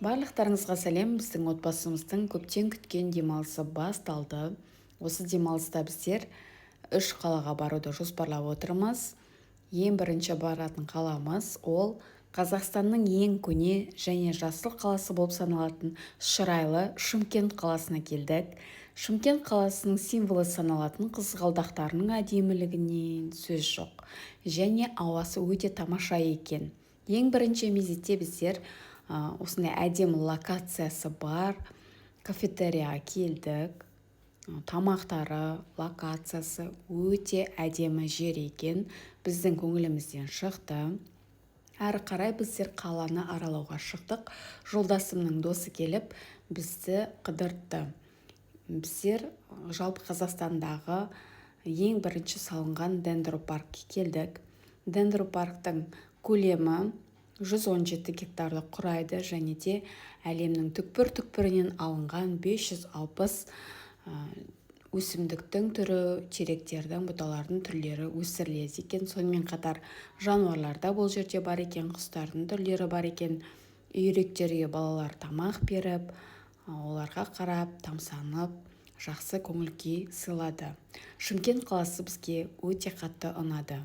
Барлықтарыңызға сәлем. Біздің отбасымыздың көптен күткен демалысы басталды. Осы демалыста біздер үш қалаға баруды жоспарлап отырмыз. Ең бірінші баратын қаламыз ол Қазақстанның ең көне және жасыл қаласы болып саналатын шырайлы Шымкент қаласына келдік. Шымкент қаласының символы саналатын қызғалдақтарының әдемілігінен сөз жоқ. Және ауасы өте тамаша екен. Ең бірінші мезетте біздер осындай әдемі локациясы бар кафетерияға келдік. Тамақтары, локациясы өте әдемі жер екен. Біздің көңілімізден шықты. Әрі қарай біздер қаланы аралауға шықтық. Жолдасымның досы келіп бізді қыдыртты. Біздер жалпы Қазақстандағы ең бірінші салынған дендропаркке келдік. Дендропарктың көлемі 117 гектарды құрайды және де әлемнің түкпір-түкпірінен алынған 560 өсімдіктің түрі, теректердің, бұталардың түрлері өсіріледі екен. Сонымен қатар жануарлар да бұл жерде бар екен, құстардың түрлері бар екен. Үйректерге балалар тамақ беріп, оларға қарап, тамсанып, жақсы көңіл күй сыйлады. Шымкент қаласы бізге өте қатты ұнады.